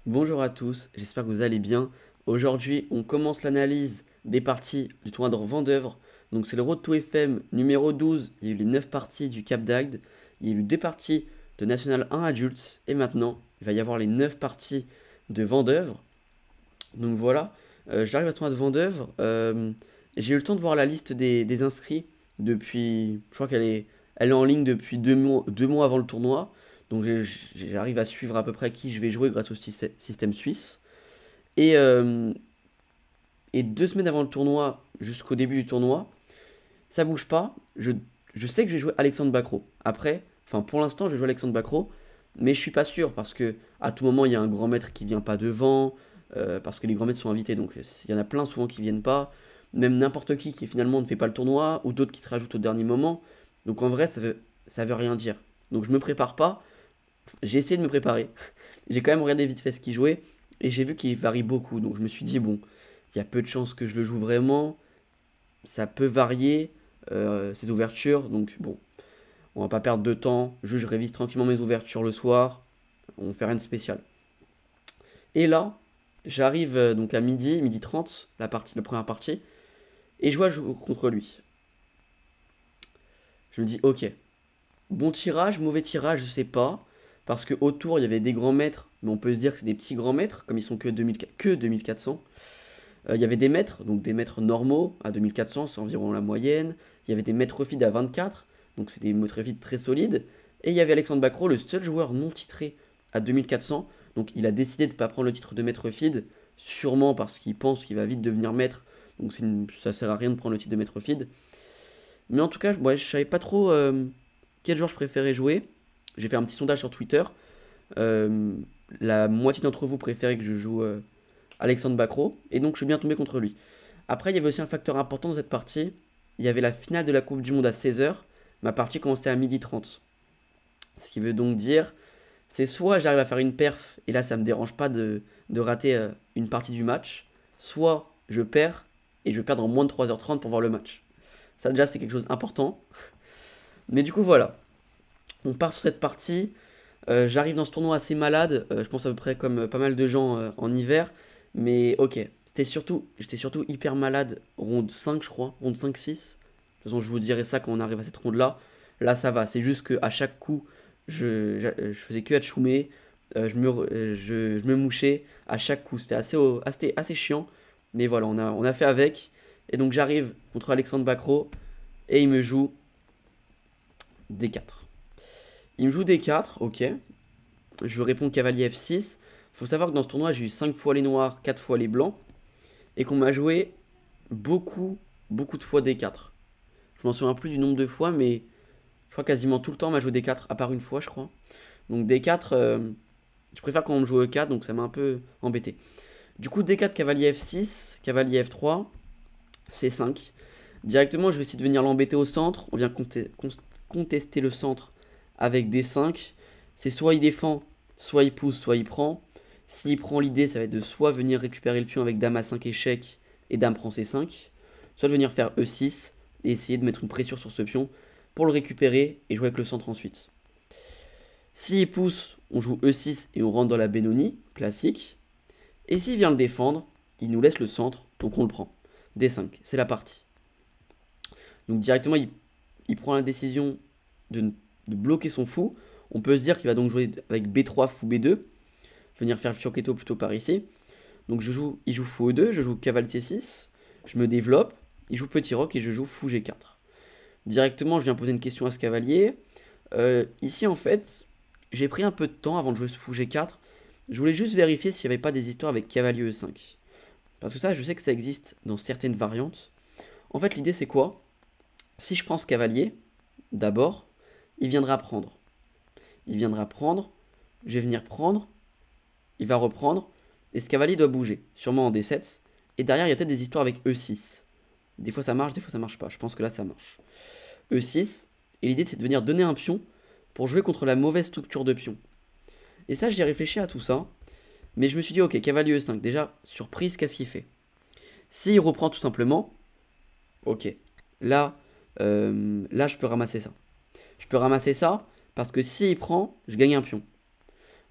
Bonjour à tous, j'espère que vous allez bien. Aujourd'hui, on commence l'analyse des parties du tournoi de Vendeuvre. Donc c'est le Road to FM numéro 12. Il y a eu les 9 parties du Cap d'Agde. Il y a eu 2 parties de National 1 adultes. Et maintenant, il va y avoir les 9 parties de Vendeuvre. Donc voilà, j'arrive à ce tournoi de Vendeuvre. J'ai eu le temps de voir la liste des inscrits depuis... Je crois elle est en ligne depuis 2 mois avant le tournoi. Donc j'arrive à suivre à peu près qui je vais jouer grâce au système suisse. Et, euh, et 2 semaines avant le tournoi, jusqu'au début du tournoi, ça bouge pas. Je sais que je vais jouer Alexandre Bacro. Après, enfin pour l'instant, je joue Alexandre Bacro, mais je suis pas sûr parce que à tout moment, il y a un grand maître qui vient pas devant, parce que les grands maîtres sont invités. Donc il y en a plein souvent qui viennent pas. Même n'importe qui finalement ne fait pas le tournoi, ou d'autres qui se rajoutent au dernier moment. Donc en vrai, ça veut rien dire. Donc je me prépare pas. J'ai essayé de me préparer. J'ai quand même regardé vite fait ce qu'il jouait et j'ai vu qu'il varie beaucoup. Donc je me suis dit, bon, il y a peu de chances que je le joue vraiment. Ça peut varier ses ouvertures. Donc bon, on va pas perdre de temps. Je révise tranquillement mes ouvertures le soir. On fait rien de spécial. Et là, j'arrive donc à midi 30, la première partie, et je vois jouer contre lui. Je me dis, ok, bon tirage, mauvais tirage, je sais pas. Parce que autour, il y avait des grands maîtres, mais on peut se dire que c'est des petits grands maîtres, comme ils sont que 2400. Il y avait des maîtres, donc des maîtres normaux à 2400, c'est environ la moyenne. Il y avait des maîtres feed à 24, donc c'est des maîtres feed très solides. Et il y avait Alexandre Bacro, le seul joueur non titré à 2400. Donc il a décidé de ne pas prendre le titre de maître feed, sûrement parce qu'il pense qu'il va vite devenir maître. Donc ça sert à rien de prendre le titre de maître feed. Mais en tout cas, ouais, je savais pas trop quel joueur je préférais jouer. J'ai fait un petit sondage sur Twitter. Euh, la moitié d'entre vous préférait que je joue Alexandre Bacro. Et donc je suis bien tombé contre lui. Après, il y avait aussi un facteur important dans cette partie. Il y avait la finale de la Coupe du Monde à 16h. Ma partie commençait à 12h30. Ce qui veut donc dire, c'est soit j'arrive à faire une perf, et là ça me dérange pas de rater une partie du match, soit je perds, et je vais perdre en moins de 3h30 pour voir le match. Ça déjà c'est quelque chose d'important. Mais du coup voilà, on part sur cette partie. J'arrive dans ce tournoi assez malade, je pense à peu près comme pas mal de gens en hiver. Mais ok, j'étais surtout hyper malade, ronde 5 je crois, ronde 5-6. De toute façon je vous dirai ça quand on arrive à cette ronde là. Là ça va, c'est juste qu'à chaque coup, je faisais que être choumé, je me mouchais à chaque coup. C'était assez chiant, mais voilà, on a fait avec. Et donc j'arrive contre Alexandre Bacro, et il me joue D4. Il me joue D4, ok. Je réponds cavalier F6. Faut savoir que dans ce tournoi, j'ai eu 5 fois les noirs, 4 fois les blancs. Et qu'on m'a joué beaucoup, beaucoup de fois D4. Je m'en souviens plus du nombre de fois, mais je crois quasiment tout le temps on m'a joué D4, à part une fois, je crois. Donc D4, je préfère quand on me joue E4, donc ça m'a un peu embêté. Du coup, D4, cavalier F6, cavalier F3, C5. Directement, je vais essayer de venir l'embêter au centre. On vient contester le centre avec D5. C'est soit il défend, soit il pousse, soit il prend. S'il prend, l'idée, ça va être de soit venir récupérer le pion avec dame A5 échec et dame prend C5, soit de venir faire E6 et essayer de mettre une pression sur ce pion pour le récupérer et jouer avec le centre ensuite. S'il pousse, on joue E6 et on rentre dans la Benoni, classique. Et s'il vient le défendre, il nous laisse le centre, donc on le prend. D5, c'est la partie. Donc directement, il prend la décision de bloquer son fou. On peut se dire qu'il va donc jouer avec B3, fou B2. Venir faire le fianchetto plutôt par ici. Donc il joue fou E2, je joue cavalier C6. Je me développe. Il joue petit roc et je joue fou G4. Directement, je viens poser une question à ce cavalier. Ici, en fait, j'ai pris un peu de temps avant de jouer ce fou G4. Je voulais juste vérifier s'il n'y avait pas des histoires avec cavalier E5. Parce que ça, je sais que ça existe dans certaines variantes. En fait, l'idée, c'est quoi? Si je prends ce cavalier, d'abord, il viendra prendre. Il viendra prendre, je vais venir prendre, il va reprendre, et ce cavalier doit bouger, sûrement en D7. Et derrière, il y a peut-être des histoires avec E6. Des fois ça marche, des fois ça marche pas. Je pense que là ça marche. E6, et l'idée c'est de venir donner un pion pour jouer contre la mauvaise structure de pion. Et ça, j'ai réfléchi à tout ça, mais je me suis dit, ok, cavalier E5, déjà, surprise, qu'est-ce qu'il fait? S'il reprend tout simplement, ok, là, là je peux ramasser ça. Je peux ramasser ça parce que s'il prend, je gagne un pion.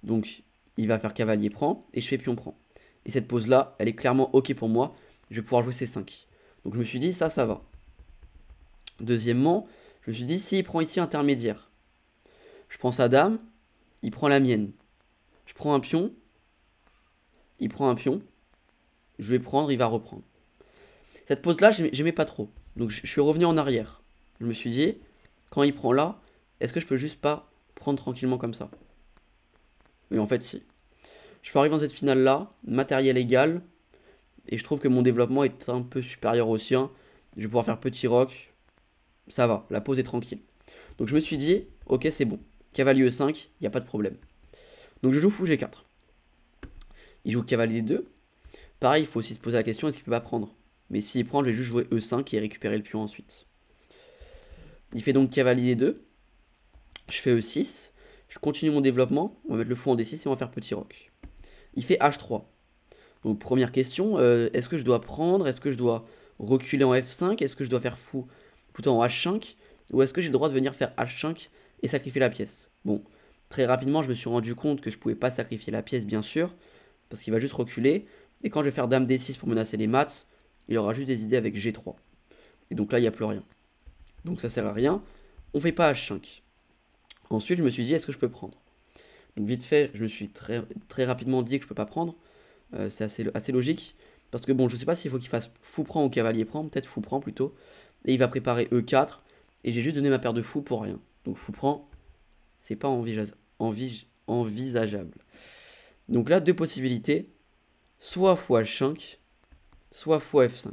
Donc il va faire cavalier prend, et je fais pion prend. Et cette pose-là, elle est clairement ok pour moi. Je vais pouvoir jouer C5. Donc je me suis dit, ça va. Deuxièmement, je me suis dit, s'il prend ici intermédiaire, je prends sa dame, il prend la mienne. Je prends un pion, il prend un pion, je vais prendre, il va reprendre. Cette pose-là, j'aimais pas trop. Donc je suis revenu en arrière. Je me suis dit, quand il prend là, est-ce que je peux juste pas prendre tranquillement comme ça? Oui, en fait, si. Je peux arriver dans cette finale-là, matériel égal, et je trouve que mon développement est un peu supérieur au sien. Je vais pouvoir faire petit roc, ça va, la pose est tranquille. Donc je me suis dit, ok, c'est bon. Cavalier E5, il n'y a pas de problème. Donc je joue fou G4. Il joue cavalier 2. Pareil, il faut aussi se poser la question, est-ce qu'il peut pas prendre? Mais s'il prend, je vais juste jouer E5 et récupérer le pion ensuite. Il fait donc cavalier 2. Je fais E6. Je continue mon développement. On va mettre le fou en D6 et on va faire petit roc. Il fait H3. Donc première question, est-ce que je dois prendre? Est-ce que je dois reculer en F5? Est-ce que je dois faire fou plutôt en H5? Ou est-ce que j'ai le droit de venir faire H5 et sacrifier la pièce? Bon, très rapidement, je me suis rendu compte que je pouvais pas sacrifier la pièce, bien sûr, parce qu'il va juste reculer. Et quand je vais faire dame D6 pour menacer les maths, il aura juste des idées avec G3. Et donc là, il n'y a plus rien. Donc ça sert à rien. On fait pas H5. Ensuite, je me suis dit, est-ce que je peux prendre? Donc vite fait, je me suis très rapidement dit que je peux pas prendre. C'est assez logique. Parce que bon, je sais pas s'il faut qu'il fasse fou prend ou cavalier prend. Peut-être fou prend plutôt. Et il va préparer E4. Et j'ai juste donné ma paire de fous pour rien. Donc fou prend, c'est pas envisageable. Donc là, deux possibilités. Soit fou H5, soit fou F5.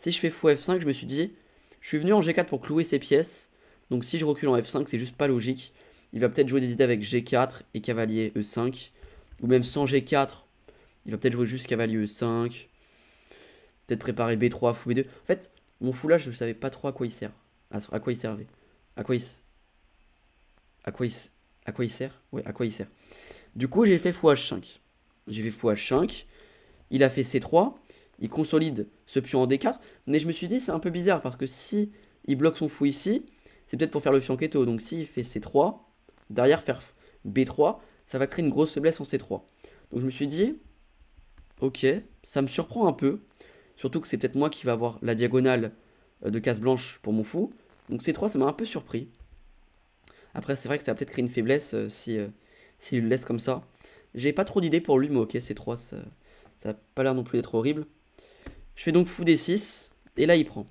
Si je fais fou F5, je me suis dit, je suis venu en G4 pour clouer ces pièces. Donc si je recule en F5, c'est juste pas logique. Il va peut-être jouer des idées avec G4 et cavalier E5. Ou même sans G4, il va peut-être jouer juste cavalier E5. Peut-être préparer B3, fou B2. En fait, mon fou là, je ne savais pas trop à quoi il sert. À quoi il servait. À quoi il sert? Ouais, à quoi il sert. Du coup, j'ai fait fou H5. J'ai fait fou H5. Il a fait C3. Il consolide ce pion en D4. Mais je me suis dit, c'est un peu bizarre parce que si il bloque son fou ici, c'est peut-être pour faire le fianchetto. Donc s'il fait C3, derrière faire B3, ça va créer une grosse faiblesse en C3. Donc je me suis dit, ok, ça me surprend un peu. Surtout que c'est peut-être moi qui va avoir la diagonale de case blanche pour mon fou. Donc C3, ça m'a un peu surpris. Après, c'est vrai que ça va peut-être créer une faiblesse s'il le laisse comme ça. J'ai pas trop d'idées pour lui, mais ok, C3, ça n'a pas l'air non plus d'être horrible. Je fais donc fou D6, et là il prend.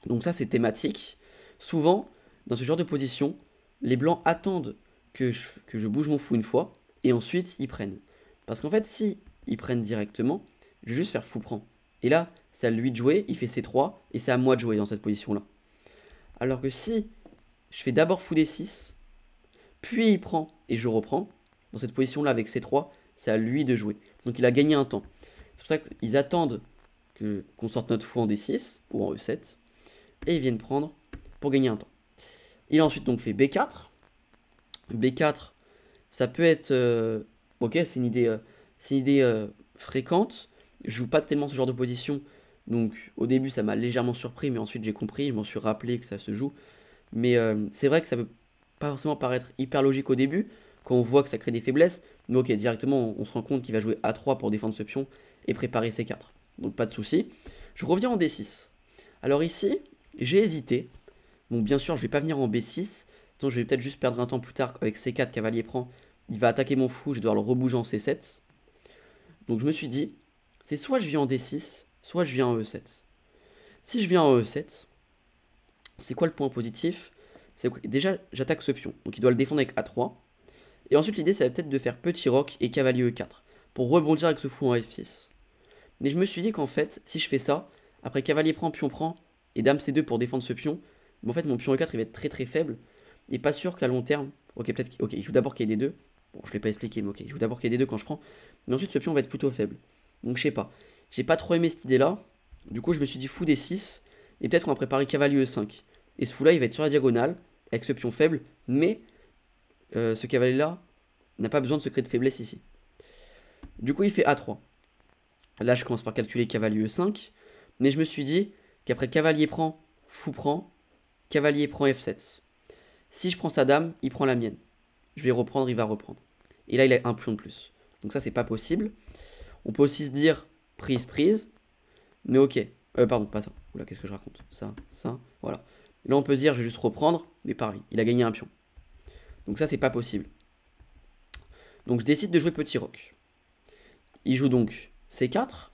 Donc ça, c'est thématique. Souvent, dans ce genre de position, les blancs attendent que je bouge mon fou une fois, et ensuite ils prennent. Parce qu'en fait, si ils prennent directement, je vais juste faire fou prend. Et là, c'est à lui de jouer, il fait C3, et c'est à moi de jouer dans cette position-là. Alors que si je fais d'abord fou D6, puis il prend, et je reprends, dans cette position-là avec C3, c'est à lui de jouer. Donc il a gagné un temps. C'est pour ça qu'ils attendent qu'on sorte notre fou en D6, ou en E7, et ils viennent prendre pour gagner un temps. Il a ensuite donc fait B4. B4, ça peut être... ok, c'est une idée fréquente. Je joue pas tellement ce genre de position. Donc au début, ça m'a légèrement surpris, mais ensuite j'ai compris, je m'en suis rappelé que ça se joue. Mais c'est vrai que ça peut pas forcément paraître hyper logique au début, quand on voit que ça crée des faiblesses. Mais ok, directement, on se rend compte qu'il va jouer A3 pour défendre ce pion et préparer C4. Donc pas de souci. Je reviens en D6. Alors ici, j'ai hésité. Bon, bien sûr, je vais pas venir en B6. Sinon, je vais peut-être juste perdre un temps plus tard avec C4, cavalier prend. Il va attaquer mon fou, je vais devoir le rebouger en C7. Donc je me suis dit, c'est soit je viens en D6, soit je viens en E7. Si je viens en E7, c'est quoi le point positif? C'est que déjà, j'attaque ce pion. Donc il doit le défendre avec A3. Et ensuite, l'idée, ça va peut-être de faire petit roc et cavalier E4. Pour rebondir avec ce fou en F6. Mais je me suis dit qu'en fait, si je fais ça, après cavalier prend, pion prend, et dame C2 pour défendre ce pion, mais en fait mon pion E4 il va être très très faible, et pas sûr qu'à long terme, ok peut-être, ok il joue d'abord KD2, bon je l'ai pas expliqué mais ok, il joue d'abord KD2 quand je prends, mais ensuite ce pion va être plutôt faible, donc je sais pas, j'ai pas trop aimé cette idée là, du coup je me suis dit fou D6, et peut-être on va préparer cavalier E5, et ce fou là il va être sur la diagonale, avec ce pion faible, mais ce cavalier là n'a pas besoin de secret de faiblesse ici. Du coup il fait A3. Là, je commence par calculer cavalier E5. Mais je me suis dit qu'après cavalier prend, fou prend, cavalier prend F7. Si je prends sa dame, il prend la mienne. Je vais reprendre, il va reprendre. Et là, il a un pion de plus. Donc ça, c'est pas possible. On peut aussi se dire prise, prise. Mais ok. Pardon, pas ça. Oula, qu'est-ce que je raconte? Ça, voilà. Là, on peut se dire, je vais juste reprendre. Mais pareil, il a gagné un pion. Donc ça, c'est pas possible. Donc je décide de jouer petit roc. Il joue donc C4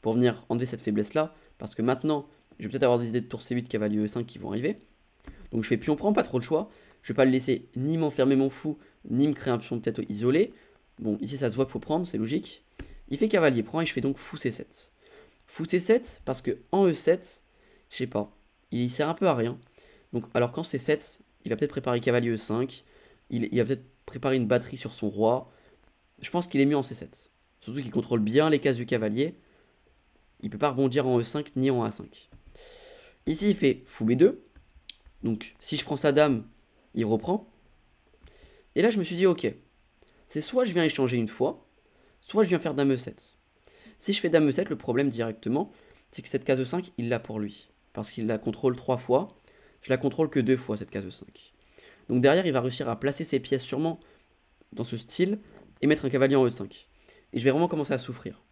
pour venir enlever cette faiblesse-là. Parce que maintenant, je vais peut-être avoir des idées de tour C8, cavalier E5 qui vont arriver. Donc je fais pion prend, pas trop le choix. Je vais pas le laisser ni m'enfermer mon fou, ni me créer un pion peut-être isolé. Bon, ici ça se voit qu'il faut prendre, c'est logique. Il fait cavalier prend et je fais donc fou C7. Fou C7 parce que en E7, je sais pas, il sert un peu à rien. Donc alors qu'en C7, il va peut-être préparer cavalier E5. Il va peut-être préparer une batterie sur son roi. Je pense qu'il est mieux en C7. Surtout qu'il contrôle bien les cases du cavalier. Il peut pas rebondir en E5 ni en A5. Ici il fait fou B2. Donc si je prends sa dame, il reprend. Et là je me suis dit ok, c'est soit je viens échanger une fois, soit je viens faire dame E7. Si je fais dame E7, le problème directement, c'est que cette case E5, il l'a pour lui. Parce qu'il la contrôle 3 fois, je la contrôle que 2 fois cette case E5. Donc derrière, il va réussir à placer ses pièces sûrement dans ce style et mettre un cavalier en E5. Et je vais vraiment commencer à souffrir.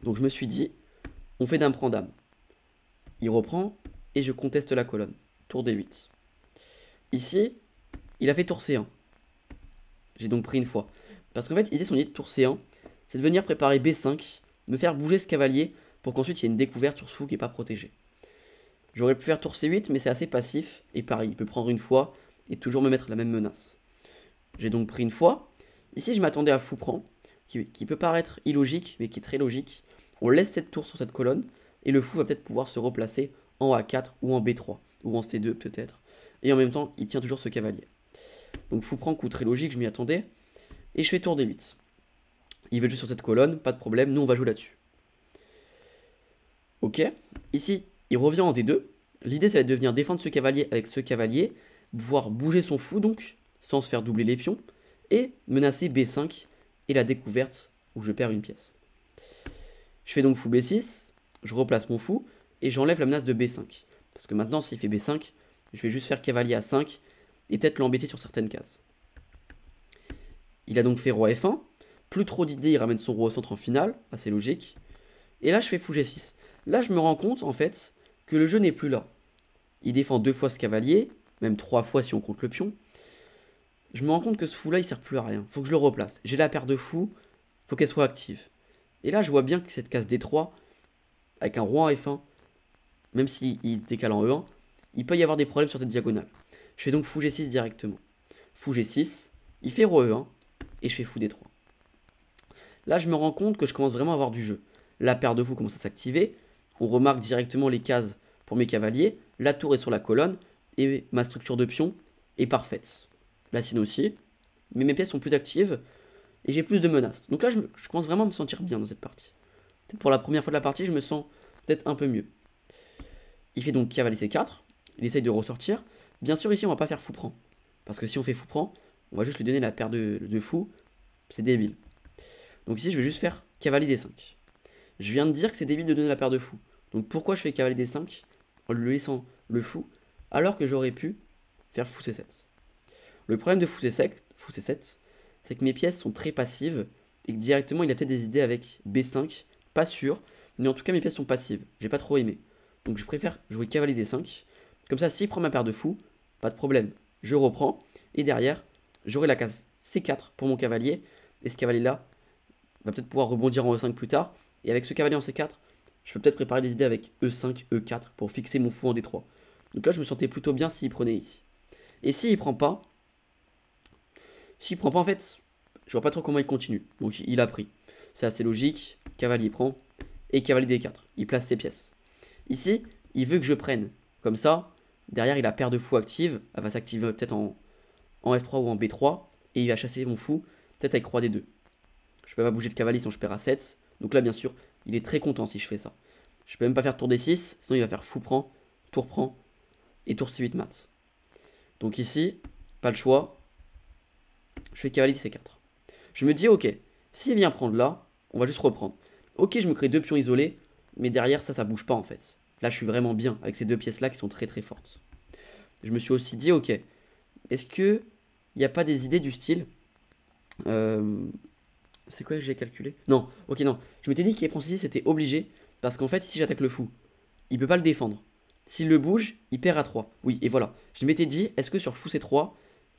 Donc je me suis dit, on fait dame prend dame. Il reprend et je conteste la colonne. Tour D8. Ici, il a fait tour C1. J'ai donc pris une fois. Parce qu'en fait, l'idée son idée de tour C1, c'est de venir préparer B5, me faire bouger ce cavalier pour qu'ensuite il y ait une découverte sur ce fou qui n'est pas protégé. J'aurais pu faire tour C8, mais c'est assez passif. Et pareil, il peut prendre une fois et toujours me mettre la même menace. J'ai donc pris une fois. Ici, je m'attendais à fou prend, qui peut paraître illogique, mais qui est très logique. On laisse cette tour sur cette colonne, et le fou va peut-être pouvoir se replacer en A4 ou en B3, ou en C2 peut-être. Et en même temps, il tient toujours ce cavalier. Donc fou prend, coup très logique, je m'y attendais. Et je fais tour D8. Il veut juste sur cette colonne, pas de problème, nous on va jouer là-dessus. Ok, ici, il revient en D2. L'idée, ça va être de venir défendre ce cavalier avec ce cavalier, pouvoir bouger son fou donc, sans se faire doubler les pions, et menacer B5 et la découverte où je perds une pièce. Je fais donc fou B6, je replace mon fou, et j'enlève la menace de B5. Parce que maintenant, s'il fait B5, je vais juste faire cavalier à 5, et peut-être l'embêter sur certaines cases. Il a donc fait roi F1, plus trop d'idées, il ramène son roi au centre en finale, assez logique. Et là, je fais fou G6. Là, je me rends compte, en fait, que le jeu n'est plus là. Il défend 2 fois ce cavalier, même 3 fois si on compte le pion. Je me rends compte que ce fou-là, il sert plus à rien. Faut que je le replace. J'ai la paire de fous, faut qu'elle soit active. Et là, je vois bien que cette case D3, avec un roi en F1, même s'il décale en E1, il peut y avoir des problèmes sur cette diagonale. Je fais donc fou G6 directement. Fou G6, il fait roi E1, et je fais fou D3. Là, je me rends compte que je commence vraiment à avoir du jeu. La paire de fous commence à s'activer. On remarque directement les cases pour mes cavaliers. La tour est sur la colonne. Et ma structure de pion est parfaite. La sienne aussi. Mais mes pièces sont plus actives. Et j'ai plus de menaces. Donc là, je commence vraiment à me sentir bien dans cette partie. Peut-être pour la première fois de la partie, je me sens peut-être un peu mieux. Il fait donc cavalier C4. Il essaye de ressortir. Bien sûr, ici, on va pas faire fou prend. Parce que si on fait fou prend, on va juste lui donner la paire de fous. C'est débile. Donc ici, je vais juste faire cavalier D5. Je viens de dire que c'est débile de donner la paire de fous. Donc pourquoi je fais cavalier D5 en lui laissant le fou, alors que j'aurais pu faire fou C7. Le problème de fou C7, c'est que mes pièces sont très passives et que directement il a peut-être des idées avec B5, pas sûr, mais en tout cas mes pièces sont passives. J'ai pas trop aimé. Donc je préfère jouer cavalier D5. Comme ça, s'il prend ma paire de fous, pas de problème. Je reprends et derrière, j'aurai la case C4 pour mon cavalier. Et ce cavalier-là va peut-être pouvoir rebondir en E5 plus tard. Et avec ce cavalier en C4, je peux peut-être préparer des idées avec E5, E4 pour fixer mon fou en D3. Donc là, je me sentais plutôt bien s'il prenait ici. Et s'il prend pas, en fait, je vois pas trop comment il continue. Donc il a pris. C'est assez logique. Cavalier prend. Et cavalier D4. Il place ses pièces. Ici, il veut que je prenne. Comme ça, derrière, il a paire de fous active. Elle va s'activer peut-être en F3 ou en B3. Et il va chasser mon fou, peut-être avec roi D2. Je peux pas bouger le cavalier sinon je perds à 7. Donc là, bien sûr, il est très content si je fais ça. Je peux même pas faire tour D6, sinon il va faire fou prend, tour prend et tour C8 mat. Donc ici, pas le choix. Je fais cavalier C4. Je me dis, ok, s'il vient prendre là, on va juste reprendre. Ok, je me crée 2 pions isolés, mais derrière ça bouge pas en fait. Là, je suis vraiment bien avec ces 2 pièces-là qui sont très très fortes. Je me suis aussi dit, ok, est-ce que il n'y a pas des idées du style C'est quoi que j'ai calculé? Non, ok, non. Je m'étais dit qu'il prend C6, c'était obligé. Parce qu'en fait, si j'attaque le fou, il peut pas le défendre. S'il le bouge, il perd à 3. Oui, et voilà. Je m'étais dit, est-ce que sur fou C3,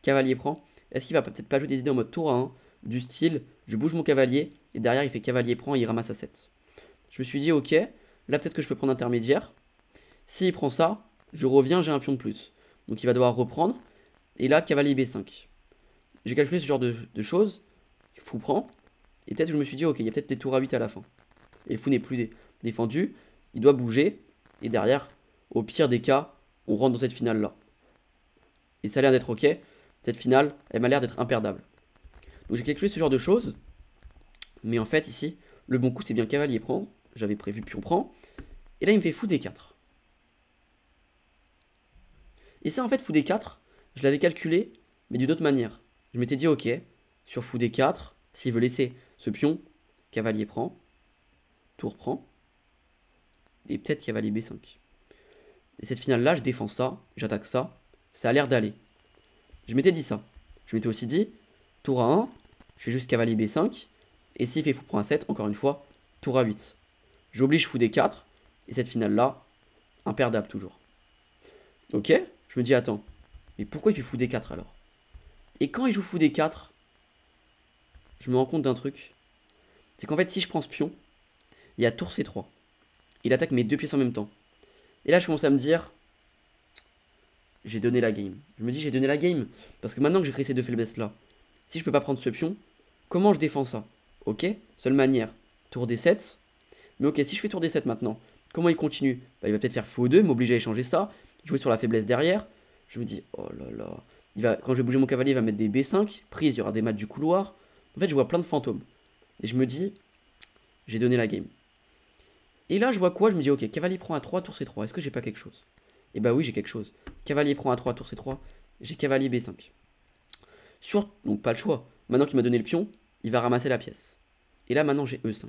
cavalier prend, est-ce qu'il va peut-être pas jouer des idées en mode tour à 1, du style, je bouge mon cavalier, et derrière il fait cavalier prend et il ramasse à 7. Je me suis dit, ok, là peut-être que je peux prendre intermédiaire. S'il prend ça, je reviens, j'ai un pion de plus. Donc il va devoir reprendre. Et là, cavalier B5. J'ai calculé ce genre de choses. Fou prend. Et peut-être que je me suis dit, ok, il y a peut-être des tours à 8 à la fin. Et le fou n'est plus défendu. Il doit bouger. Et derrière, au pire des cas, on rentre dans cette finale-là. Et ça a l'air d'être ok. Cette finale, elle m'a l'air d'être imperdable. Donc j'ai calculé ce genre de choses. Mais en fait, ici, le bon coup, c'est bien cavalier prend. J'avais prévu pion prend. Et là, il me fait fou D4. Et ça, en fait, fou D4, je l'avais calculé, mais d'une autre manière. Je m'étais dit, ok, sur fou D4, s'il veut laisser ce pion, cavalier prend, tour prend, et peut-être cavalier B5. Et cette finale-là, je défends ça, j'attaque ça, ça a l'air d'aller. Je m'étais dit ça. Je m'étais aussi dit, tour A1, je fais juste cavalier B5, et s'il fait fou prend A7, encore une fois, tour A8. J'oblige fou D4, et cette finale-là, imperdable toujours. Ok, je me dis, attends, mais pourquoi il fait fou D4 alors? Et quand il joue fou D4, je me rends compte d'un truc. C'est qu'en fait, si je prends ce pion, il y a tour C3. Il attaque mes deux pièces en même temps. Et là, je commence à me dire, j'ai donné la game. Je me dis, j'ai donné la game. Parce que maintenant que j'ai créé ces deux faiblesses-là, si je peux pas prendre ce pion, comment je défends ça? Ok, seule manière, tour D7. Mais ok, si je fais tour D7 maintenant, comment il continue? Bah, il va peut-être faire fou 2, m'obliger à échanger ça, jouer sur la faiblesse derrière. Je me dis, oh là là. Quand je vais bouger mon cavalier, il va mettre des B5. Prise, il y aura des mates du couloir. En fait, je vois plein de fantômes. Et je me dis, j'ai donné la game. Et là, je vois quoi? Je me dis, ok, cavalier prend A3, tour C3. Est-ce que j'ai pas quelque chose? Et bah oui, j'ai quelque chose. Cavalier prend A3, tour C3. J'ai cavalier B5. Donc pas le choix. Maintenant qu'il m'a donné le pion, il va ramasser la pièce. Et là, maintenant, j'ai E5.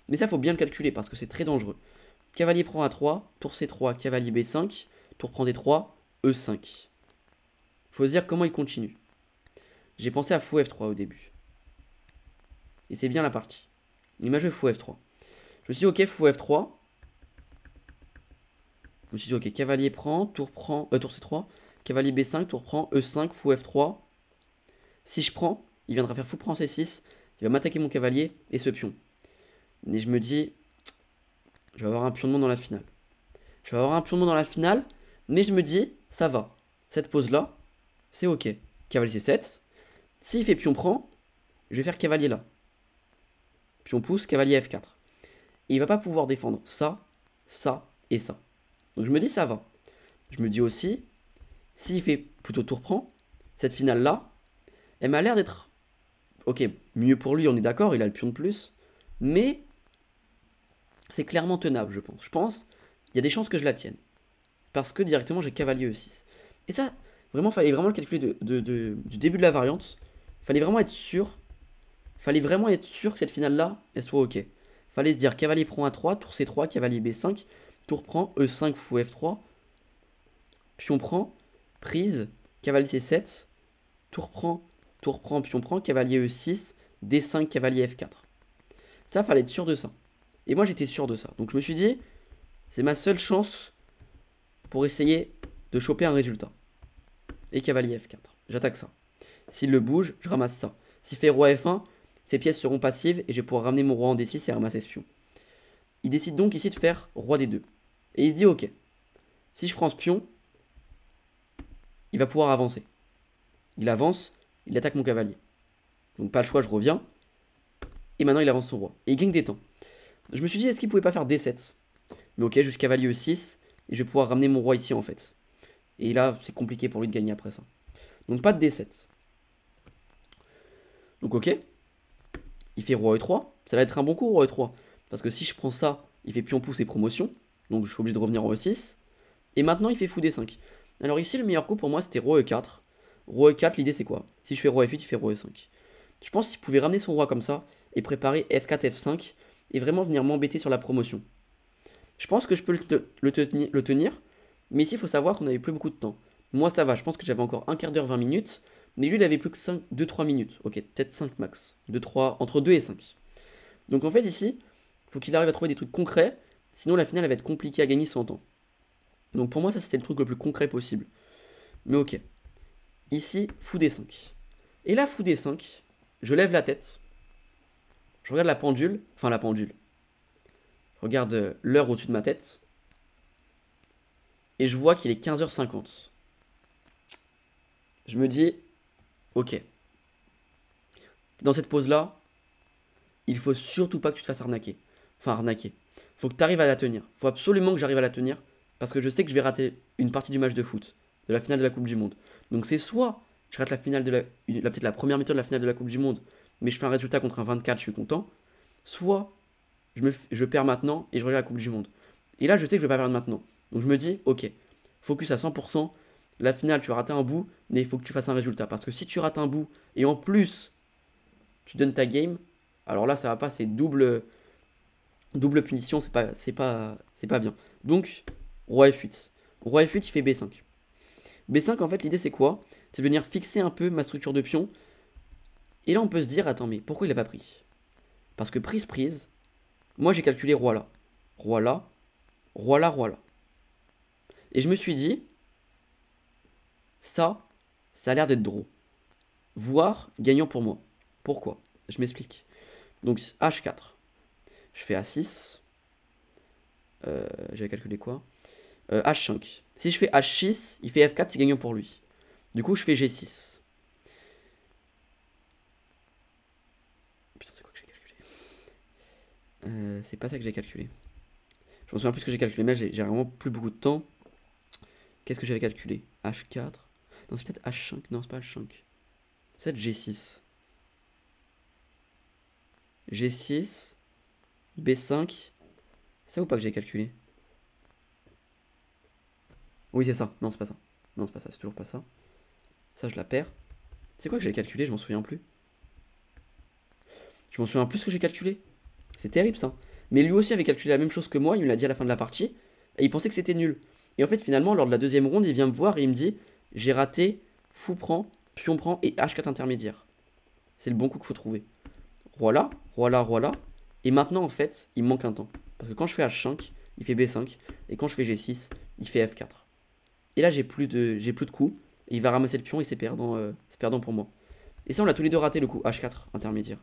Mais ça, faut bien le calculer parce que c'est très dangereux. Cavalier prend A3, tour C3, cavalier B5, tour prend D3, E5. Faut se dire comment il continue. J'ai pensé à fou F3 au début. Et c'est bien la partie. Il m'a joué fou F3. Je me suis dit, ok, fou F3. Je me suis dit, ok, cavalier prend, tour C3, cavalier B5, tour prend, E5, fou F3. Si je prends, il viendra faire fou prend C6, il va m'attaquer mon cavalier et ce pion. Et je me dis, je vais avoir un pion de moins dans la finale. Je vais avoir un pion de moins dans la finale, mais je me dis, ça va. Cette pose-là, c'est ok. Cavalier C7. S'il fait pion prend, je vais faire cavalier là. Pion pousse, cavalier F4. Et il va pas pouvoir défendre ça, ça et ça. Donc je me dis ça va. Je me dis aussi, s'il fait plutôt tour prend, cette finale là, elle m'a l'air d'être, ok, mieux pour lui, on est d'accord, il a le pion de plus, mais c'est clairement tenable, je pense. Je pense, il y a des chances que je la tienne. Parce que directement j'ai cavalier E6. Et ça, vraiment, fallait vraiment le calculer du début de la variante. Fallait vraiment être sûr. Fallait vraiment être sûr que cette finale là, elle soit ok. Fallait se dire cavalier prend A3, tour C3, cavalier B5, tour prend, E5, fou F3, pion prend, prise, cavalier C7, tour prend, pion prend, cavalier E6, D5, cavalier F4. Ça, fallait être sûr de ça. Et moi, j'étais sûr de ça. Donc je me suis dit, c'est ma seule chance pour essayer de choper un résultat. Et cavalier F4. J'attaque ça. S'il le bouge, je ramasse ça. S'il fait roi F1, ces pièces seront passives et je vais pouvoir ramener mon roi en D6 et ramasser ce pion. Il décide donc ici de faire roi D2. Et il se dit, ok, si je prends ce pion, il va pouvoir avancer. Il avance, il attaque mon cavalier. Donc pas le choix, je reviens. Et maintenant il avance son roi. Et il gagne des temps. Je me suis dit, est-ce qu'il pouvait pas faire D7? Mais ok, juste cavalier E6. Et je vais pouvoir ramener mon roi ici en fait. Et là, c'est compliqué pour lui de gagner après ça. Donc pas de D7. Donc ok. Il fait roi E3. Ça va être un bon coup, roi E3. Parce que si je prends ça, il fait pion pouce et promotion. Donc je suis obligé de revenir en E6. Et maintenant il fait fou D5. Alors ici le meilleur coup pour moi c'était roi E4. Roi E4, l'idée c'est quoi? Si je fais roi F8, il fait roi E5. Je pense qu'il pouvait ramener son roi comme ça. Et préparer F4, F5. Et vraiment venir m'embêter sur la promotion. Je pense que je peux le tenir. Mais ici il faut savoir qu'on n'avait plus beaucoup de temps. Moi ça va, je pense que j'avais encore un quart d'heure, 20 minutes. Mais lui, il avait plus que 2-3 minutes. Ok, peut-être 5 max. 2-3, entre 2 et 5. Donc en fait, ici, faut qu'il arrive à trouver des trucs concrets. Sinon, la finale, elle va être compliquée à gagner sans temps. Donc pour moi, ça, c'était le truc le plus concret possible. Mais ok. Ici, fou D5. Et là, fou D5, je lève la tête. Je regarde la pendule. Enfin, la pendule. Je regarde l'heure au-dessus de ma tête. Et je vois qu'il est 15h50. Je me dis, ok. Dans cette pause-là, il faut surtout pas que tu te fasses arnaquer. Enfin, arnaquer. Faut que tu arrives à la tenir. Faut absolument que j'arrive à la tenir. Parce que je sais que je vais rater une partie du match de foot. De la finale de la Coupe du Monde. Donc c'est soit je rate la finale de peut-être la première mi-temps de la finale de la Coupe du Monde. Mais je fais un résultat contre un 24, je suis content. Soit je perds maintenant et je regarde la Coupe du Monde. Et là, je sais que je vais pas perdre maintenant. Donc je me dis, ok, focus à 100%. La finale, tu as raté un bout, mais il faut que tu fasses un résultat. Parce que si tu rates un bout et en plus, tu donnes ta game, alors là, ça va pas, c'est double punition, c'est pas bien. Donc, roi F8. Roi F8, il fait B5. B5, en fait, l'idée, c'est quoi? C'est de venir fixer un peu ma structure de pion. Et là, on peut se dire, attends, mais pourquoi il a pas pris? Parce que prise, moi, j'ai calculé roi là. Roi là, roi là, roi là. Et je me suis dit, ça a l'air d'être drôle. Voire gagnant pour moi. Pourquoi? Je m'explique. Donc, H4. Je fais A6. J'avais calculé quoi? H5. Si je fais H6, il fait F4, c'est gagnant pour lui. Du coup, je fais G6. Putain, c'est quoi que j'ai calculé? C'est pas ça que j'ai calculé. Je me souviens plus ce que j'ai calculé, mais j'ai vraiment plus beaucoup de temps. Qu'est-ce que j'avais calculé? H4. Non, c'est peut-être H5. Non, c'est pas H5. C'est G6. G6. B5. C'est ça ou pas que j'ai calculé? Oui, c'est ça. Non, c'est pas ça. Non, c'est pas ça. C'est toujours pas ça. Ça, je la perds. C'est quoi que j'ai calculé? Je m'en souviens plus. Je m'en souviens plus ce que j'ai calculé. C'est terrible ça. Mais lui aussi avait calculé la même chose que moi. Il me l'a dit à la fin de la partie. Et il pensait que c'était nul. Et en fait, finalement, lors de la deuxième ronde, il vient me voir et il me dit, j'ai raté, fou prend, pion prend et H4 intermédiaire. C'est le bon coup qu'il faut trouver. Roi là, roi là, roi là. Et maintenant, en fait, il me manque un temps. Parce que quand je fais H5, il fait B5. Et quand je fais G6, il fait F4. Et là, j'ai plus de coups. Et il va ramasser le pion et c'est perdant pour moi. Et ça, on l'a tous les deux raté le coup H4 intermédiaire.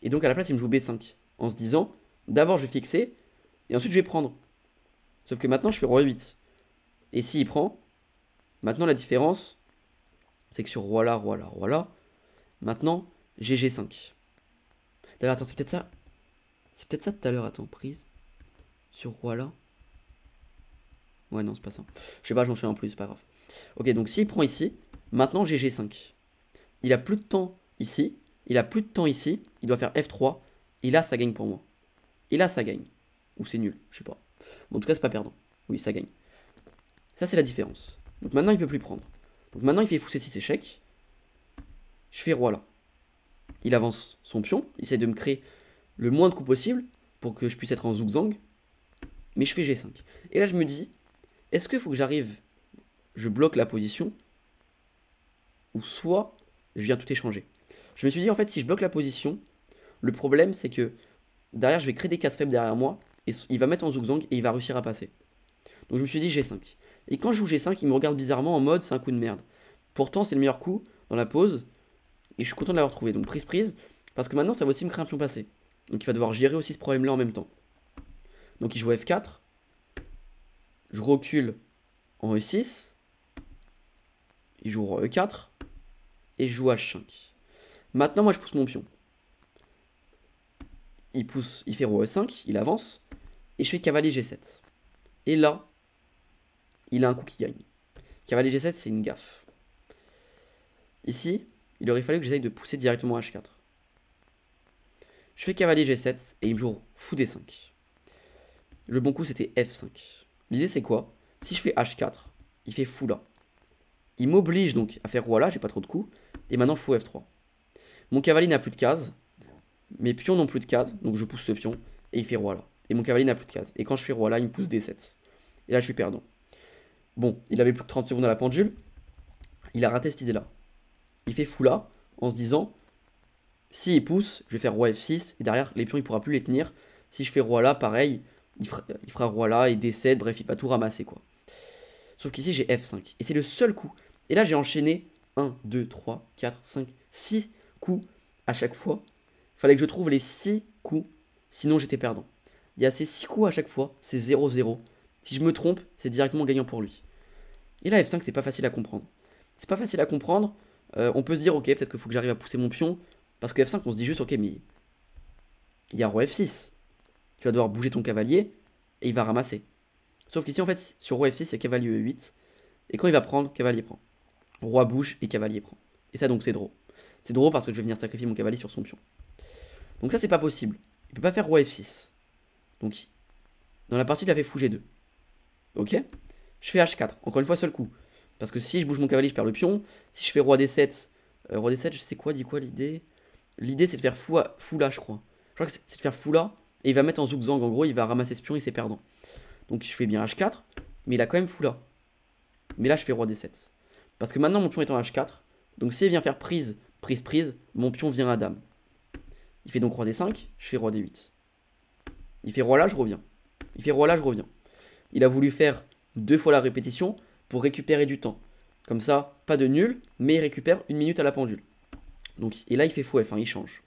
Et donc, à la place, il me joue B5. En se disant, d'abord, je vais fixer. Et ensuite, je vais prendre. Sauf que maintenant, je fais roi 8. Et s'il prend, maintenant, la différence, c'est que sur roi là, roi là, roi là, maintenant, j'ai G5. D'ailleurs, attends, c'est peut-être ça. C'est peut-être ça tout à l'heure. Attends, prise. Sur roi là. Ouais, non, c'est pas ça. Je sais pas, je m'en souviens plus, c'est pas grave. Ok, donc s'il prend ici, maintenant j'ai G5. Il a plus de temps ici. Il a plus de temps ici. Il doit faire F3. Et là, ça gagne pour moi. Et là, ça gagne. Ou c'est nul, je sais pas. Bon, en tout cas, c'est pas perdant. Oui, ça gagne. Ça, c'est la différence. Donc maintenant, il peut plus prendre. Donc maintenant, il fait fou 6 échecs. Je fais roi là. Il avance son pion. Il essaie de me créer le moins de coups possible pour que je puisse être en zugzang. Mais je fais G5. Et là, je me dis, est-ce qu'il faut que j'arrive, je bloque la position, ou soit je viens tout échanger. Je me suis dit, en fait, si je bloque la position, le problème, c'est que derrière, je vais créer des cases faibles derrière moi, et il va mettre en zugzang, et il va réussir à passer. Donc je me suis dit G5. Et quand je joue G5, il me regarde bizarrement en mode, c'est un coup de merde. Pourtant, c'est le meilleur coup dans la pause, et je suis content de l'avoir trouvé. Donc prise, parce que maintenant, ça va aussi me créer un pion passé. Donc il va devoir gérer aussi ce problème-là en même temps. Donc il joue F4. Je recule en E6. Il joue roi E4. Et je joue H5. Maintenant, moi, je pousse mon pion. Il pousse, il fait roi E5, il avance. Et je fais cavalier G7. Et là, il a un coup qui gagne. Cavalier G7, c'est une gaffe. Ici, il aurait fallu que j'essaye de pousser directement H4. Je fais cavalier G7 et il me joue fou D5. Le bon coup, c'était F5. L'idée, c'est quoi? Si je fais H4, il fait fou là. Il m'oblige donc à faire roi là, j'ai pas trop de coups. Et maintenant, fou F3. Mon cavalier n'a plus de cases. Mes pions n'ont plus de cases. Donc je pousse ce pion. Et il fait roi là. Et mon cavalier n'a plus de cases. Et quand je fais roi là, il me pousse D7. Et là, je suis perdant. Bon, il avait plus que 30 secondes à la pendule. Il a raté cette idée-là. Il fait fou là, en se disant, si il pousse, je vais faire roi F6, et derrière, les pions, il pourra plus les tenir. Si je fais roi là, pareil, il fera roi là, et D7, bref, il va tout ramasser, quoi. Sauf qu'ici, j'ai F5, et c'est le seul coup. Et là, j'ai enchaîné 1, 2, 3, 4, 5, 6 coups à chaque fois. Il fallait que je trouve les 6 coups, sinon j'étais perdant. Il y a ces 6 coups à chaque fois, c'est 0-0. Si je me trompe, c'est directement gagnant pour lui. Et là, F5, c'est pas facile à comprendre. C'est pas facile à comprendre. On peut se dire, ok, peut-être qu'il faut que j'arrive à pousser mon pion. Parce que F5, on se dit juste, ok, mais il y a roi F6. Tu vas devoir bouger ton cavalier et il va ramasser. Sauf qu'ici, en fait, sur roi F6, il y a cavalier E8. Et quand il va prendre, cavalier prend. Roi bouge et cavalier prend. Et ça, donc, c'est drôle. C'est drôle parce que je vais venir sacrifier mon cavalier sur son pion. Donc ça, c'est pas possible. Il peut pas faire roi F6. Donc, dans la partie, il a fait fou G2. Ok. Je fais H4. Encore une fois, seul coup. Parce que si je bouge mon cavalier, je perds le pion. Si je fais roi D7, roi D7, je sais quoi, dit quoi l'idée? L'idée, c'est de faire fou là, je crois. Je crois que c'est de faire fou là. Et il va mettre en zugzang. En gros, il va ramasser ce pion et c'est perdant. Donc je fais bien H4. Mais il a quand même fou là. Mais là, je fais roi D7. Parce que maintenant, mon pion est en H4. Donc s'il vient faire prise, prise, prise, mon pion vient à dame. Il fait donc roi D5. Je fais roi D8. Il fait roi là, je reviens. Il fait roi là, je reviens. Il a voulu faire 2 fois la répétition pour récupérer du temps. Comme ça, pas de nul, mais il récupère 1 minute à la pendule. Donc, et là, il fait fou F1, il change.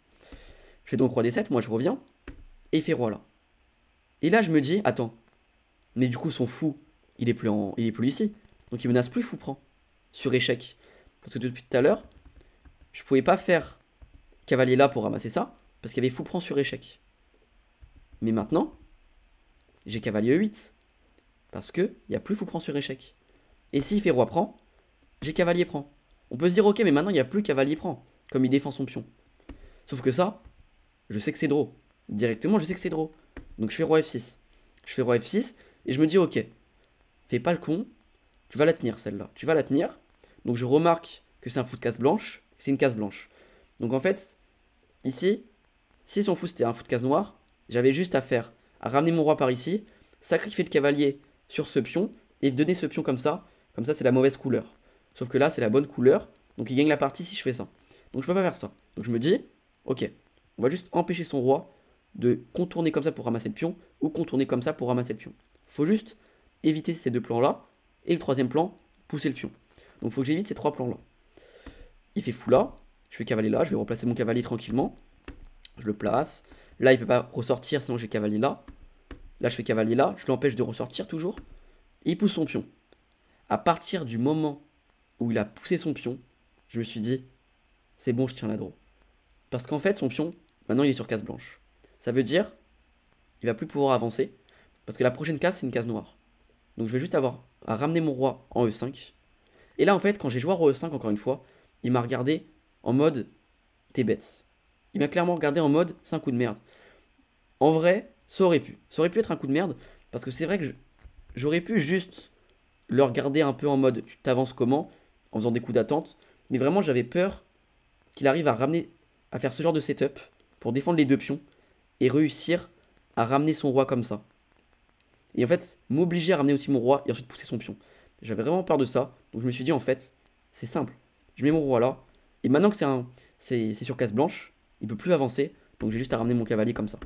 Je fais donc roi D7, moi je reviens, et il fait roi là. Et là, je me dis, attends, mais du coup, son fou, il est plus ici. Donc il menace plus fou prend, sur échec. Parce que depuis tout à l'heure, je pouvais pas faire cavalier là pour ramasser ça, parce qu'il y avait fou prend sur échec. Mais maintenant, j'ai cavalier E8. Parce que il n'y a plus fou prend sur échec. Et s'il fait roi prend, j'ai cavalier prend. On peut se dire, ok, mais maintenant il n'y a plus cavalier prend, comme il défend son pion. Sauf que ça, je sais que c'est drôle. Directement, je sais que c'est drôle. Donc je fais roi F6. Je fais roi F6, et je me dis, ok, fais pas le con, tu vas la tenir celle-là. Tu vas la tenir. Donc je remarque que c'est un fou de case blanche, c'est une case blanche. Donc en fait, ici, si son fou c'était un fou de case noire, j'avais juste à ramener mon roi par ici, sacrifier le cavalier sur ce pion, et donner ce pion comme ça. Comme ça, c'est la mauvaise couleur. Sauf que là, c'est la bonne couleur. Donc il gagne la partie si je fais ça. Donc je peux pas faire ça. Donc je me dis, ok, on va juste empêcher son roi de contourner comme ça pour ramasser le pion, ou contourner comme ça pour ramasser le pion. Faut juste éviter ces deux plans-là, et le troisième plan, pousser le pion. Donc il faut que j'évite ces 3 plans-là. Il fait fou là, je fais cavalier là, je vais replacer mon cavalier tranquillement. Je le place. Là, il peut pas ressortir, sinon j'ai cavalier là. Là, je fais cavalier là, je l'empêche de ressortir toujours. Et il pousse son pion. À partir du moment où il a poussé son pion, je me suis dit, c'est bon, je tiens la draw. Parce qu'en fait, son pion, maintenant il est sur case blanche. Ça veut dire, il va plus pouvoir avancer, parce que la prochaine case, c'est une case noire. Donc je vais juste avoir à ramener mon roi en E5. Et là, en fait, quand j'ai joué à roi E5, encore une fois, il m'a regardé en mode, t'es bête. Il m'a clairement regardé en mode, c'est un coup de merde. En vrai, ça aurait pu. Ça aurait pu être un coup de merde, parce que c'est vrai que j'aurais pu juste le regarder un peu en mode, tu t'avances comment, en faisant des coups d'attente. Mais vraiment, j'avais peur qu'il arrive à ramener, à faire ce genre de setup pour défendre les 2 pions et réussir à ramener son roi comme ça. Et en fait, m'obliger à ramener aussi mon roi et ensuite pousser son pion. J'avais vraiment peur de ça. Donc je me suis dit, en fait, c'est simple. Je mets mon roi là. Et maintenant que c'est sur case blanche, il peut plus avancer. Donc j'ai juste à ramener mon cavalier comme ça.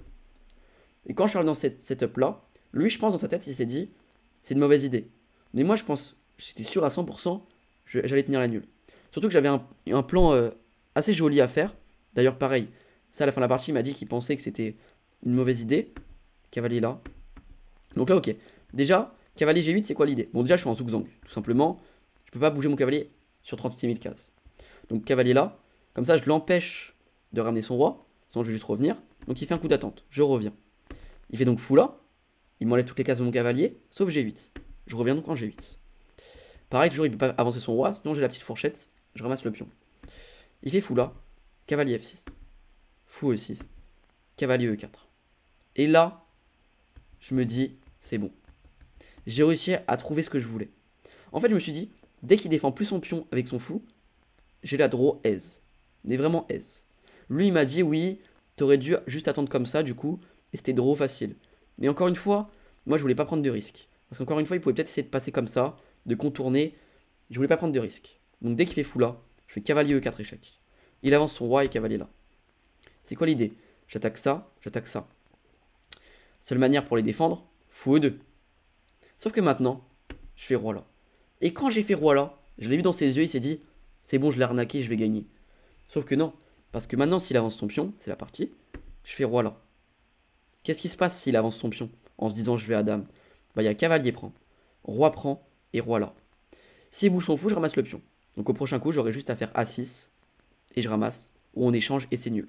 Et quand je suis arrivé dans cette setup là, lui, je pense dans sa tête, il s'est dit, c'est une mauvaise idée. Mais moi, je pense, j'étais sûr à 100%, j'allais tenir la nulle. Surtout que j'avais un plan assez joli à faire. D'ailleurs, pareil, ça à la fin de la partie, il m'a dit qu'il pensait que c'était une mauvaise idée. Cavalier là. Donc là, ok. Déjà, cavalier G8, c'est quoi l'idée? Bon, déjà, je suis en zugzang, tout simplement. Je peux pas bouger mon cavalier sur 38 000 cases. Donc, cavalier là. Comme ça, je l'empêche de ramener son roi. Sinon, je vais juste revenir. Donc, il fait un coup d'attente. Je reviens. Il fait donc fou là. Il m'enlève toutes les cases de mon cavalier, sauf G8. Je reviens donc en G8. Pareil, toujours, il peut pas avancer son roi. Sinon, j'ai la petite fourchette. Je ramasse le pion. Il fait fou là. Cavalier F6. Fou E6. Cavalier E4. Et là, je me dis, c'est bon. J'ai réussi à trouver ce que je voulais. En fait, je me suis dit, dès qu'il défend plus son pion avec son fou, j'ai la draw aise. Mais vraiment aise. Lui, il m'a dit, oui, t'aurais dû juste attendre comme ça, du coup, et c'était draw facile. Mais encore une fois, moi, je voulais pas prendre de risque. Parce qu'encore une fois, il pouvait peut-être essayer de passer comme ça, de contourner. Je voulais pas prendre de risque. Donc dès qu'il fait fou là, je fais cavalier E4 échec. Il avance son roi et cavalier là. C'est quoi l'idée? J'attaque ça, j'attaque ça. Seule manière pour les défendre, fou E2. Sauf que maintenant, je fais roi là. Et quand j'ai fait roi là, je l'ai vu dans ses yeux, il s'est dit, c'est bon, je l'ai arnaqué, je vais gagner. Sauf que non, parce que maintenant s'il avance son pion, c'est la partie, je fais roi là. Qu'est-ce qui se passe s'il avance son pion en se disant je vais à dame? Bah il y a cavalier prend, roi prend et roi là. S'il bouge son fou, je ramasse le pion. Donc au prochain coup, j'aurai juste à faire A6 et je ramasse, ou on échange et c'est nul.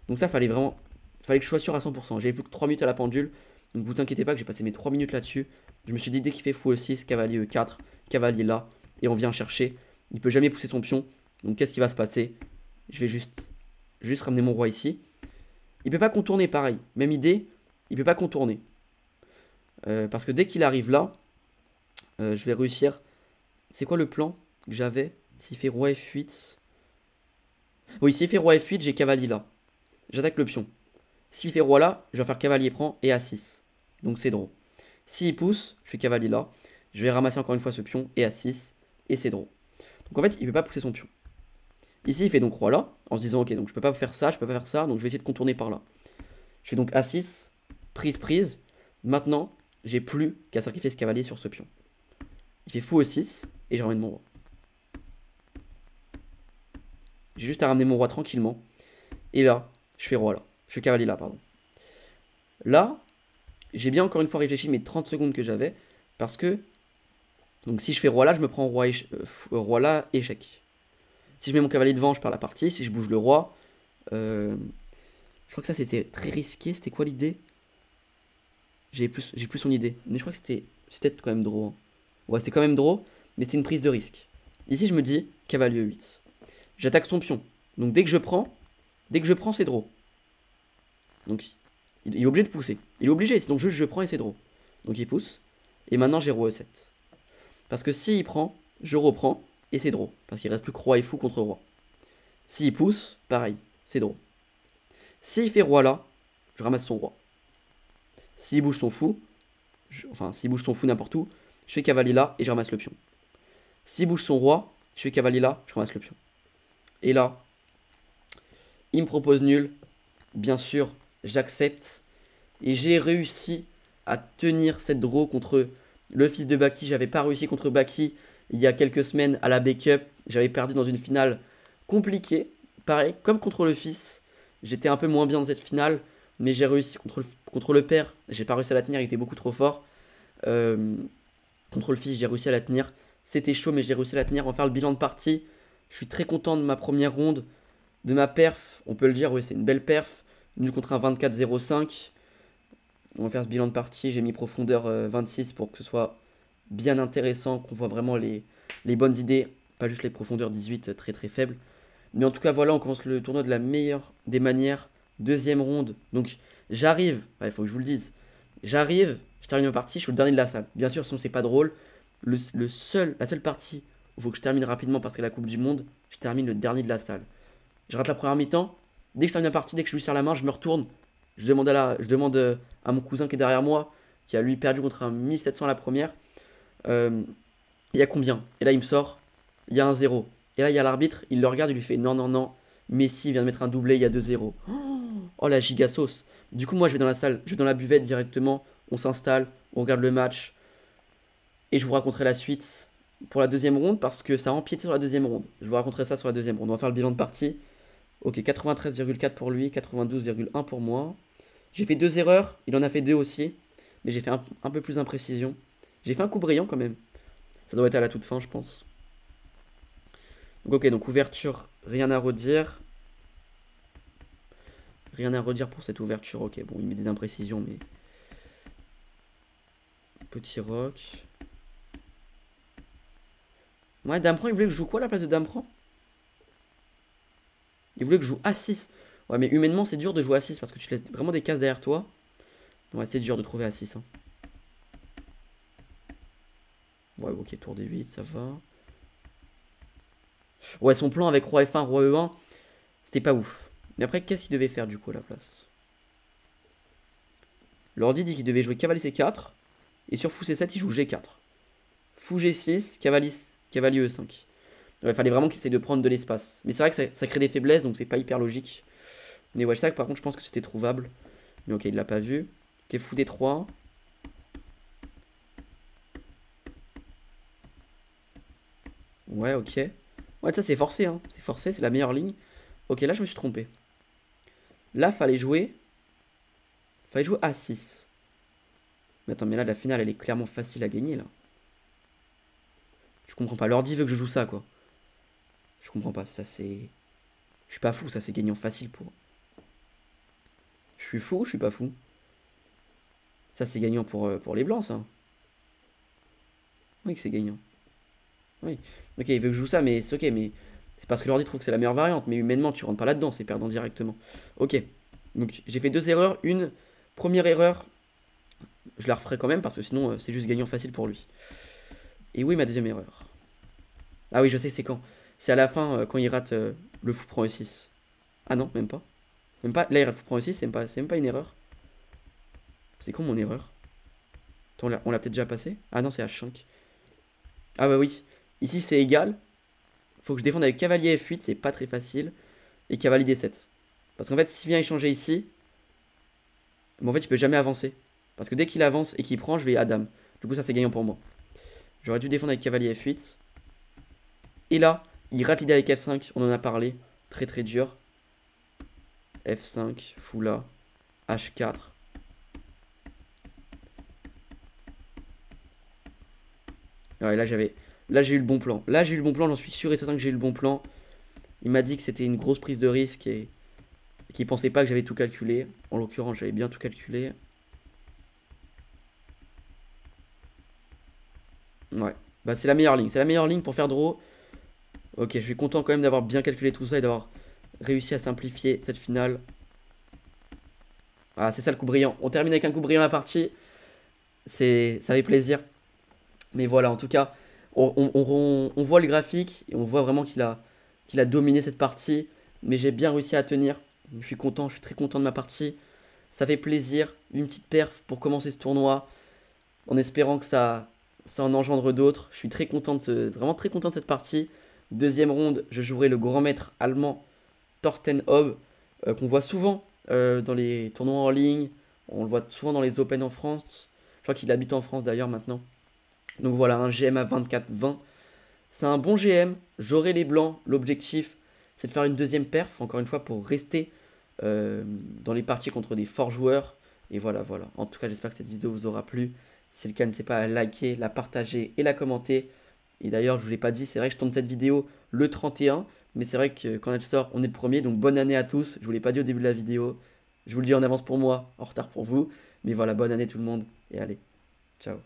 Donc ça, fallait que je sois sûr à 100%. J'avais plus que 3 minutes à la pendule, donc vous inquiétez pas que j'ai passé mes 3 minutes là-dessus. Je me suis dit, dès qu'il fait fou E6, cavalier E4, cavalier là, et on vient chercher, il peut jamais pousser son pion. Donc qu'est-ce qui va se passer? Je vais juste ramener mon roi ici. Il peut pas contourner pareil, même idée, il peut pas contourner. Parce que dès qu'il arrive là, je vais réussir. C'est quoi le plan que j'avais? S'il fait roi F8. Oui, s'il fait roi F8, j'ai cavalier là. J'attaque le pion. S'il fait roi là, je vais faire cavalier prend et A6. Donc c'est drôle. S'il pousse, je fais cavalier là. Je vais ramasser encore une fois ce pion et A6. Et c'est drôle. Donc en fait, il ne peut pas pousser son pion. Ici, il fait donc roi là. En se disant, ok, donc je peux pas faire ça, je peux pas faire ça. Donc je vais essayer de contourner par là. Je fais donc A6. Prise, prise. Maintenant, j'ai plus qu'à sacrifier ce cavalier sur ce pion. Il fait fou E6. Et je ramène mon roi. J'ai juste à ramener mon roi tranquillement. Et là, je fais roi là. Je fais cavalier là, pardon. Là, j'ai bien encore une fois réfléchi mes 30 secondes que j'avais. Parce que, donc si je fais roi là, je me prends roi là, échec. Si je mets mon cavalier devant, je perds la partie. Si je bouge le roi, je crois que ça c'était très risqué. C'était quoi l'idée? J'ai plus son idée. Mais je crois que c'était peut-être quand même drôle. Hein. Ouais, c'était quand même drôle, mais c'était une prise de risque. Ici, je me dis cavalier 8. J'attaque son pion. Donc dès que je prends, c'est drôle. Donc il est obligé de pousser. Il est obligé, donc juste je prends et c'est drôle. Donc il pousse. Et maintenant j'ai roi E7. Parce que s'il prend, je reprends et c'est drôle. Parce qu'il reste plus que roi et fou contre roi. S'il pousse, pareil, c'est drôle. S'il fait roi là, je ramasse son roi. S'il bouge son fou, s'il bouge son fou n'importe où, je fais cavalier là et je ramasse le pion. S'il bouge son roi, je fais cavalier là, je ramasse le pion. Et là, il me propose nul. Bien sûr, j'accepte. Et j'ai réussi à tenir cette draw contre le fils de Baki. J'avais pas réussi contre Baki il y a quelques semaines à la Bake-Up. J'avais perdu dans une finale compliquée. Pareil, comme contre le fils. J'étais un peu moins bien dans cette finale. Mais j'ai réussi contre le père. J'ai pas réussi à la tenir, il était beaucoup trop fort. Contre le fils, j'ai réussi à la tenir. C'était chaud, mais j'ai réussi à la tenir. On va faire le bilan de partie. Je suis très content de ma première ronde. De ma perf, on peut le dire, oui, c'est une belle perf. Nul contre un 24-0-5. On va faire ce bilan de partie. J'ai mis profondeur 26 pour que ce soit bien intéressant, qu'on voit vraiment les bonnes idées. Pas juste les profondeurs 18 très très faibles. Mais en tout cas, voilà, on commence le tournoi de la meilleure des manières. Deuxième ronde. Donc, j'arrive. Il faut que je vous le dise. J'arrive, je termine ma partie, je suis le dernier de la salle. Bien sûr, sinon c'est pas drôle. La seule partie où il faut que je termine rapidement parce que la Coupe du Monde, je termine le dernier de la salle. Je rate la première mi-temps. Dès que je termine la partie, dès que je lui serre la main, je me retourne. Je demande à mon cousin qui est derrière moi, qui a lui perdu contre un 1700 à la première. Il y a combien? Et là, il me sort. Il y a un 0. Et là, il y a l'arbitre. Il le regarde, il lui fait non, non, non. Messi vient de mettre un doublé, il y a 2-0. Oh la giga sauce. Du coup, moi, je vais dans la salle, je vais dans la buvette directement. On s'installe, on regarde le match. Et je vous raconterai la suite pour la deuxième ronde parce que ça a empiété sur la deuxième ronde. Je vous raconterai ça sur la deuxième ronde. On va faire le bilan de partie. Ok, 93,4 pour lui, 92,1 pour moi. J'ai fait 2 erreurs, il en a fait 2 aussi. Mais j'ai fait un peu plus d'imprécision. J'ai fait un coup brillant quand même. Ça doit être à la toute fin, je pense. Donc ok, donc ouverture, rien à redire. Rien à redire pour cette ouverture. Ok, bon, il met des imprécisions, mais... Petit roc. Ouais, dame prend, il voulait que je joue quoi à la place de dame prend? Il voulait que je joue A6. Ouais, mais humainement, c'est dur de jouer A6 parce que tu laisses vraiment des cases derrière toi. Ouais, c'est dur de trouver A6. Hein. Ouais, ok, tour D8, ça va. Ouais, son plan avec roi F1, roi E1, c'était pas ouf. Mais après, qu'est-ce qu'il devait faire du coup à la place? L'ordi dit qu'il devait jouer cavalier C4. Et sur fou C7, il joue G4. Fou G6, cavalier E5. Il fallait vraiment qu'il essaye de prendre de l'espace. Mais c'est vrai que ça crée des faiblesses, donc c'est pas hyper logique. Mais ouais, par contre, je pense que c'était trouvable. Mais ok, il l'a pas vu. Ok, fou des 3. Ouais, ok. Ouais, ça c'est forcé, hein. C'est forcé, c'est la meilleure ligne. Ok, là je me suis trompé. Là, fallait jouer A6. Mais attends, mais là, la finale, elle est clairement facile à gagner, là. Je comprends pas. L'ordi veut que je joue ça, quoi. Je comprends pas. Ça, c'est... Je suis pas fou, ça, c'est gagnant facile pour... Je suis fou ou je suis pas fou? Ça, c'est gagnant pour les blancs, ça. Oui, que c'est gagnant. Oui. Ok, il veut que je joue ça, mais c'est ok, mais... C'est parce que l'ordi trouve que c'est la meilleure variante. Mais humainement, tu rentres pas là-dedans, c'est perdant directement. Ok. Donc, j'ai fait 2 erreurs. Une première erreur, je la referai quand même, parce que sinon, c'est juste gagnant facile pour lui. Et oui, ma deuxième erreur. Ah oui, je sais, c'est quand. C'est à la fin, quand il rate le fou prend E6. Ah non, même pas. Même pas. Là, il rate fou prend E6, c'est même pas une erreur. C'est quoi mon erreur? Attends, on l'a peut-être déjà passé? Ah non, c'est H5. Ah bah oui. Ici, c'est égal. Faut que je défende avec cavalier F8, c'est pas très facile. Et cavalier D7. Parce qu'en fait, s'il vient échanger ici, mais en fait, il peut jamais avancer. Parce que dès qu'il avance et qu'il prend, je vais à dame. Du coup, ça, c'est gagnant pour moi. J'aurais dû défendre avec cavalier F8. Et là, il rate l'idée avec F5, on en a parlé. Très très dur. F5, fou là. H4. Ouais, là j'ai eu le bon plan. Là j'ai eu le bon plan, j'en suis sûr et certain que j'ai eu le bon plan. Il m'a dit que c'était une grosse prise de risque et qu'il pensait pas que j'avais tout calculé. En l'occurrence, j'avais bien tout calculé. Ouais. Bah c'est la meilleure ligne. C'est la meilleure ligne pour faire draw. Ok, je suis content quand même d'avoir bien calculé tout ça et d'avoir réussi à simplifier cette finale. Ah, c'est ça le coup brillant. On termine avec un coup brillant la partie. Ça fait plaisir. Mais voilà, en tout cas, on voit le graphique et on voit vraiment qu'il a dominé cette partie. Mais j'ai bien réussi à tenir. Je suis content, je suis très content de ma partie. Ça fait plaisir. Une petite perf pour commencer ce tournoi. En espérant que ça en engendre d'autres. Je suis très content vraiment très content de cette partie. Deuxième ronde, je jouerai le grand maître allemand Thorsten Hobb, qu'on voit souvent dans les tournois en ligne. On le voit souvent dans les Open en France. Je crois qu'il habite en France d'ailleurs maintenant. Donc voilà, un GM à 24-20. C'est un bon GM. J'aurai les blancs. L'objectif, c'est de faire une deuxième perf, encore une fois, pour rester dans les parties contre des forts joueurs. Et voilà, voilà. En tout cas, j'espère que cette vidéo vous aura plu. Si c'est le cas, n'hésitez pas à liker, la partager et la commenter. Et d'ailleurs, je ne vous l'ai pas dit, c'est vrai que je tourne cette vidéo le 31. Mais c'est vrai que quand elle sort, on est le premier. Donc bonne année à tous. Je ne vous l'ai pas dit au début de la vidéo. Je vous le dis en avance pour moi, en retard pour vous. Mais voilà, bonne année tout le monde. Et allez, ciao.